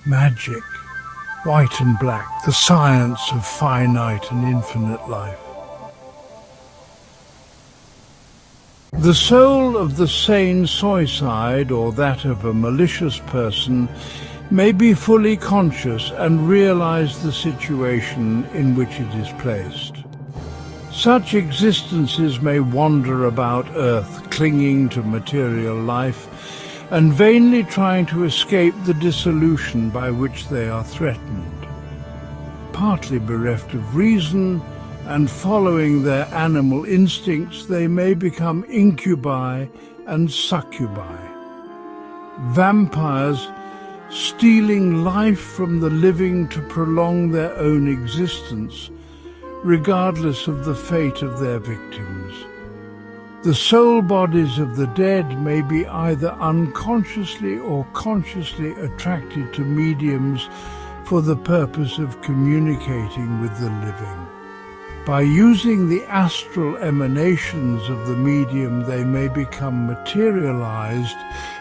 magic, white and black, the science of finite and infinite life. The soul of the sane suicide, or that of a malicious person, may be fully conscious and realize the situation in which it is placed. Such existences may wander about Earth, clinging to material life, and vainly trying to escape the dissolution by which they are threatened. Partly bereft of reason and following their animal instincts, they may become incubi and succubi, vampires stealing life from the living to prolong their own existence, regardless of the fate of their victims. The soul bodies of the dead may be either unconsciously or consciously attracted to mediums for the purpose of communicating with the living. By using the astral emanations of the medium, they may become materialized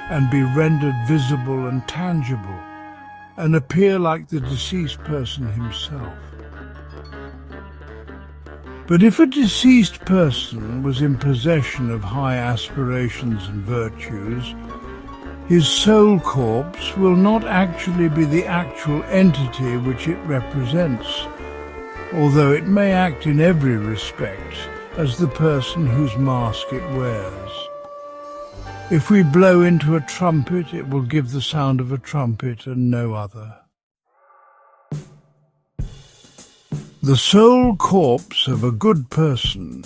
and be rendered visible and tangible, and appear like the deceased person himself. But if a deceased person was in possession of high aspirations and virtues, his soul corpse will not actually be the actual entity which it represents, although it may act in every respect as the person whose mask it wears. If we blow into a trumpet, it will give the sound of a trumpet and no other. The soul corpse of a good person,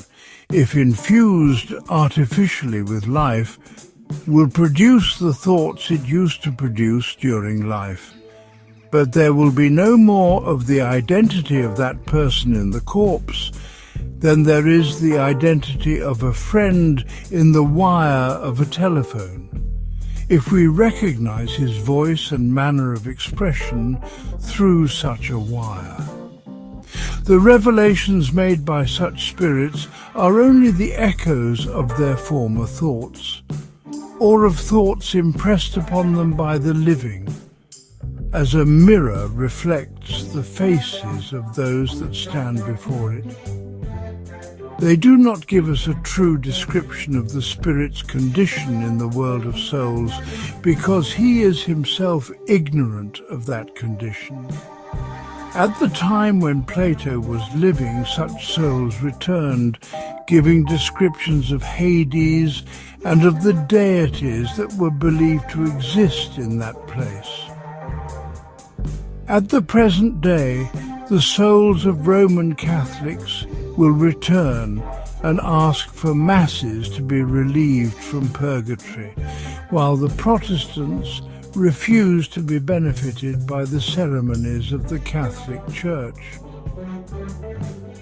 if infused artificially with life, will produce the thoughts it used to produce during life. But there will be no more of the identity of that person in the corpse than there is the identity of a friend in the wire of a telephone, if we recognize his voice and manner of expression through such a wire. The revelations made by such spirits are only the echoes of their former thoughts, or of thoughts impressed upon them by the living, as a mirror reflects the faces of those that stand before it. They do not give us a true description of the spirit's condition in the world of souls, because he is himself ignorant of that condition. At the time when Plato was living, such souls returned, giving descriptions of Hades and of the deities that were believed to exist in that place. At the present day, the souls of Roman Catholics will return and ask for masses to be relieved from purgatory, while the Protestants refuse to be benefited by the ceremonies of the Catholic Church.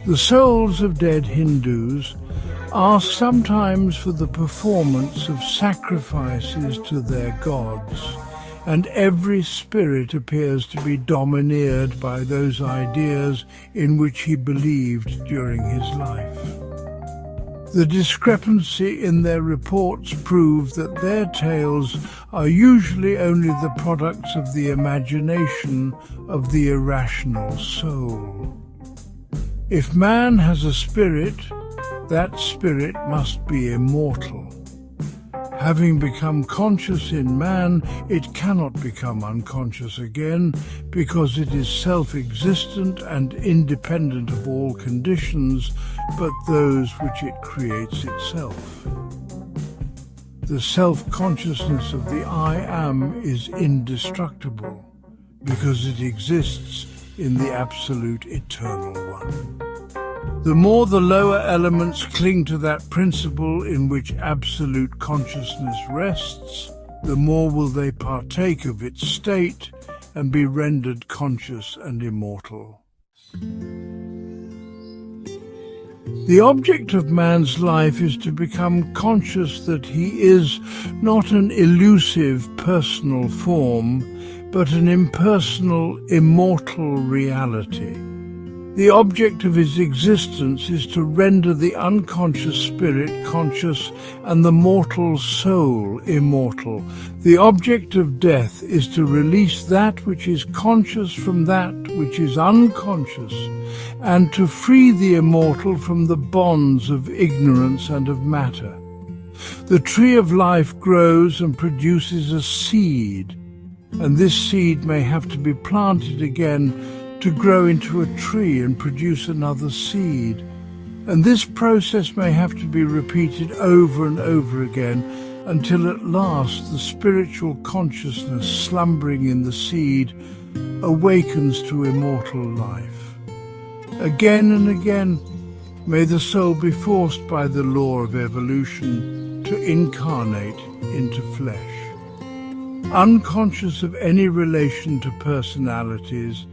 The souls of dead Hindus ask sometimes for the performance of sacrifices to their gods, and every spirit appears to be domineered by those ideas in which he believed during his life. The discrepancy in their reports prove that their tales are usually only the products of the imagination of the irrational soul. If man has a spirit, that spirit must be immortal. Having become conscious in man, it cannot become unconscious again, because it is self-existent and independent of all conditions but those which it creates itself. The self-consciousness of the I Am is indestructible, because it exists in the Absolute Eternal One. The more the lower elements cling to that principle in which absolute consciousness rests, the more will they partake of its state and be rendered conscious and immortal. The object of man's life is to become conscious that he is not an elusive personal form, but an impersonal, immortal reality. The object of his existence is to render the unconscious spirit conscious and the mortal soul immortal. The object of death is to release that which is conscious from that which is unconscious, and to free the immortal from the bonds of ignorance and of matter. The tree of life grows and produces a seed, and this seed may have to be planted again to grow into a tree and produce another seed. And this process may have to be repeated over and over again until at last the spiritual consciousness slumbering in the seed awakens to immortal life. Again and again may the soul be forced by the law of evolution to incarnate into flesh. Unconscious of any relation to personalities,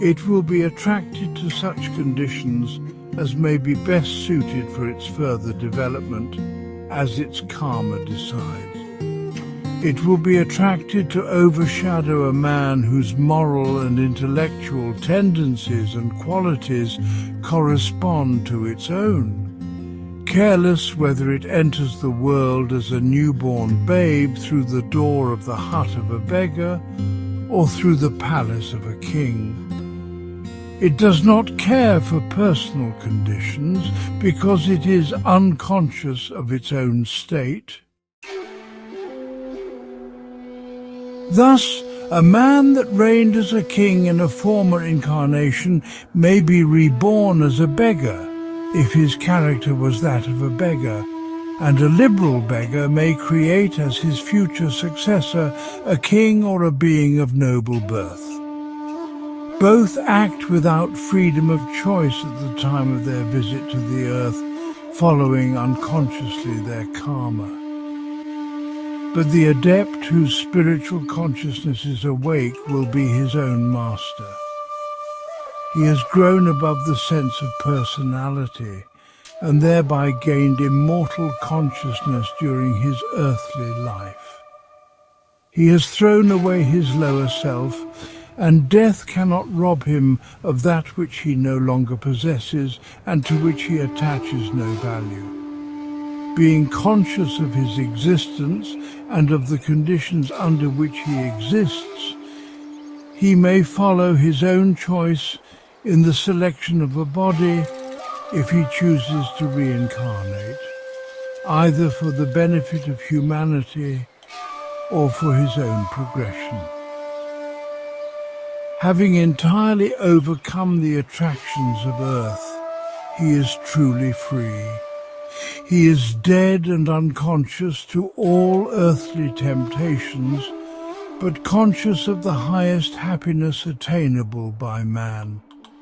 it will be attracted to such conditions as may be best suited for its further development, as its karma decides. It will be attracted to overshadow a man whose moral and intellectual tendencies and qualities correspond to its own, careless whether it enters the world as a newborn babe through the door of the hut of a beggar or through the palace of a king. It does not care for personal conditions because it is unconscious of its own state. Thus, a man that reigned as a king in a former incarnation may be reborn as a beggar, if his character was that of a beggar, and a liberal beggar may create as his future successor a king or a being of noble birth. Both act without freedom of choice at the time of their visit to the earth, following unconsciously their karma. But the adept whose spiritual consciousness is awake will be his own master. He has grown above the sense of personality and thereby gained immortal consciousness during his earthly life. He has thrown away his lower self, and death cannot rob him of that which he no longer possesses and to which he attaches no value. Being conscious of his existence and of the conditions under which he exists, he may follow his own choice in the selection of a body if he chooses to reincarnate, either for the benefit of humanity or for his own progression. Having entirely overcome the attractions of earth, he is truly free. He is dead and unconscious to all earthly temptations, but conscious of the highest happiness attainable by man.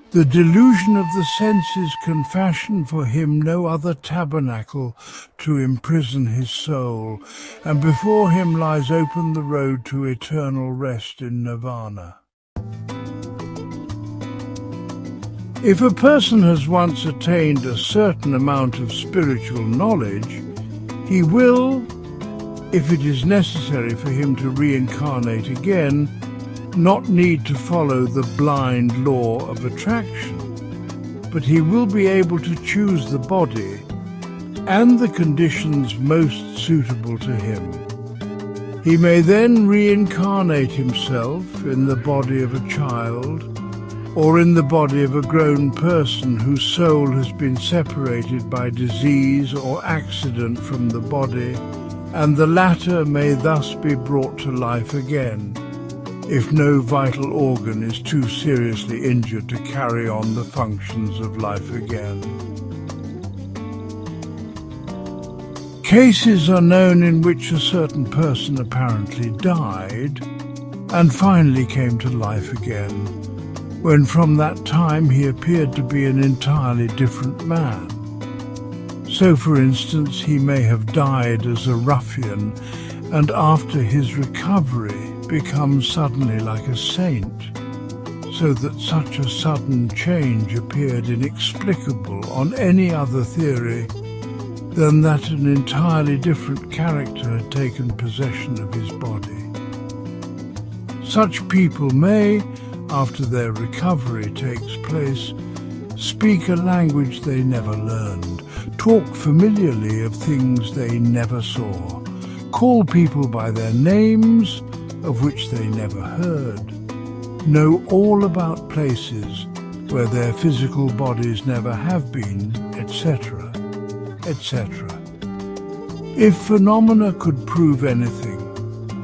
The delusion of the senses can fashion for him no other tabernacle to imprison his soul, and before him lies open the road to eternal rest in nirvana. If a person has once attained a certain amount of spiritual knowledge, he will, if it is necessary for him to reincarnate again, not need to follow the blind law of attraction, but he will be able to choose the body and the conditions most suitable to him. He may then reincarnate himself in the body of a child, or in the body of a grown person whose soul has been separated by disease or accident from the body, and the latter may thus be brought to life again, if no vital organ is too seriously injured to carry on the functions of life again. Cases are known in which a certain person apparently died and finally came to life again, when from that time he appeared to be an entirely different man. So, for instance, he may have died as a ruffian and after his recovery become suddenly like a saint, so that such a sudden change appeared inexplicable on any other theory than that an entirely different character had taken possession of his body. Such people may, after their recovery takes place, speak a language they never learned, talk familiarly of things they never saw, call people by their names of which they never heard, know all about places where their physical bodies never have been, etc., etc. If phenomena could prove anything,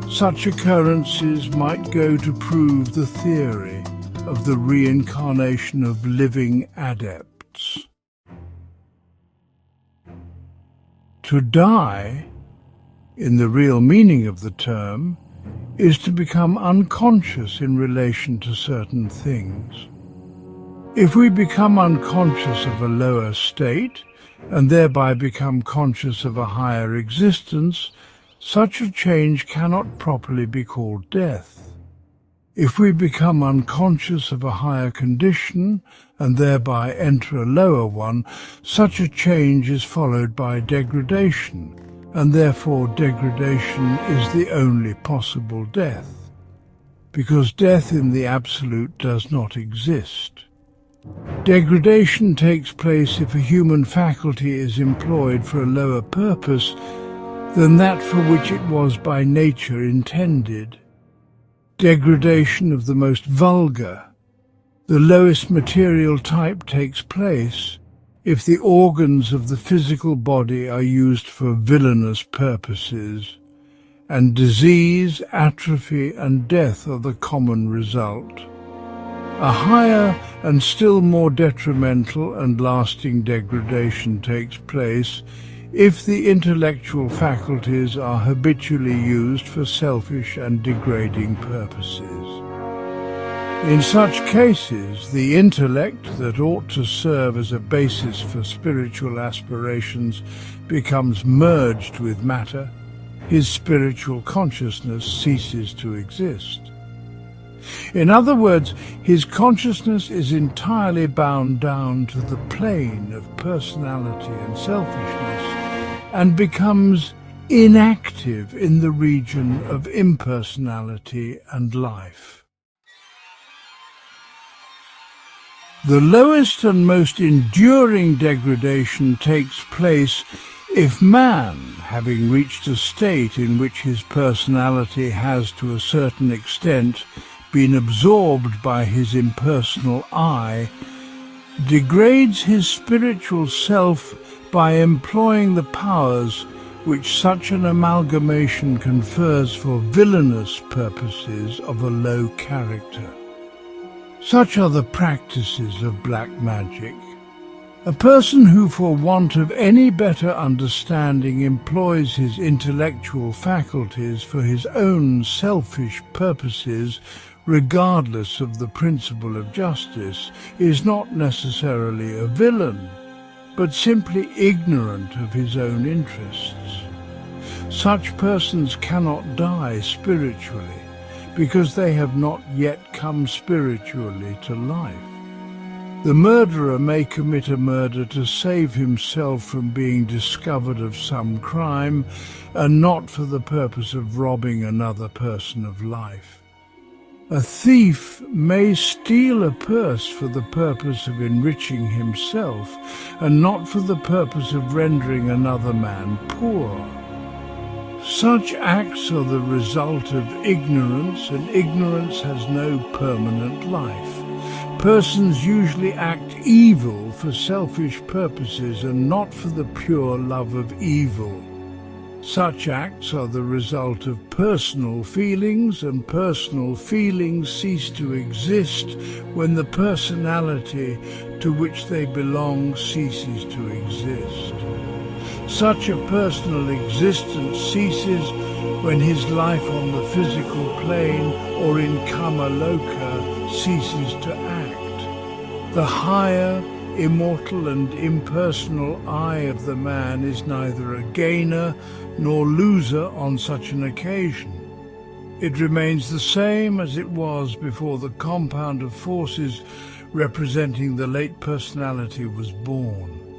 such occurrences might go to prove the theory of the reincarnation of living adepts. To die, in the real meaning of the term, is to become unconscious in relation to certain things. If we become unconscious of a lower state, and thereby become conscious of a higher existence, such a change cannot properly be called death. If we become unconscious of a higher condition, and thereby enter a lower one, such a change is followed by degradation, and therefore degradation is the only possible death, because death in the absolute does not exist. Degradation takes place if a human faculty is employed for a lower purpose than that for which it was by nature intended. Degradation of the most vulgar, the lowest material type takes place if the organs of the physical body are used for villainous purposes, and disease, atrophy, and death are the common result. A higher and still more detrimental and lasting degradation takes place if the intellectual faculties are habitually used for selfish and degrading purposes. In such cases, the intellect that ought to serve as a basis for spiritual aspirations becomes merged with matter. His spiritual consciousness ceases to exist. In other words, his consciousness is entirely bound down to the plane of personality and selfishness, and becomes inactive in the region of impersonality and life. The lowest and most enduring degradation takes place if man, having reached a state in which his personality has to a certain extent been absorbed by his impersonal I, degrades his spiritual self by employing the powers which such an amalgamation confers for villainous purposes of a low character. Such are the practices of black magic. A person who, for want of any better understanding, employs his intellectual faculties for his own selfish purposes, regardless of the principle of justice, is not necessarily a villain, but simply ignorant of his own interests. Such persons cannot die spiritually, because they have not yet come spiritually to life. The murderer may commit a murder to save himself from being discovered of some crime, and not for the purpose of robbing another person of life. A thief may steal a purse for the purpose of enriching himself, and not for the purpose of rendering another man poor. Such acts are the result of ignorance, and ignorance has no permanent life. Persons usually act evil for selfish purposes and not for the pure love of evil. Such acts are the result of personal feelings, and personal feelings cease to exist when the personality to which they belong ceases to exist. Such a personal existence ceases when his life on the physical plane or in Kama Loka ceases to act. The higher, immortal and impersonal I of the man is neither a gainer nor loser on such an occasion. It remains the same as it was before the compound of forces representing the late personality was born.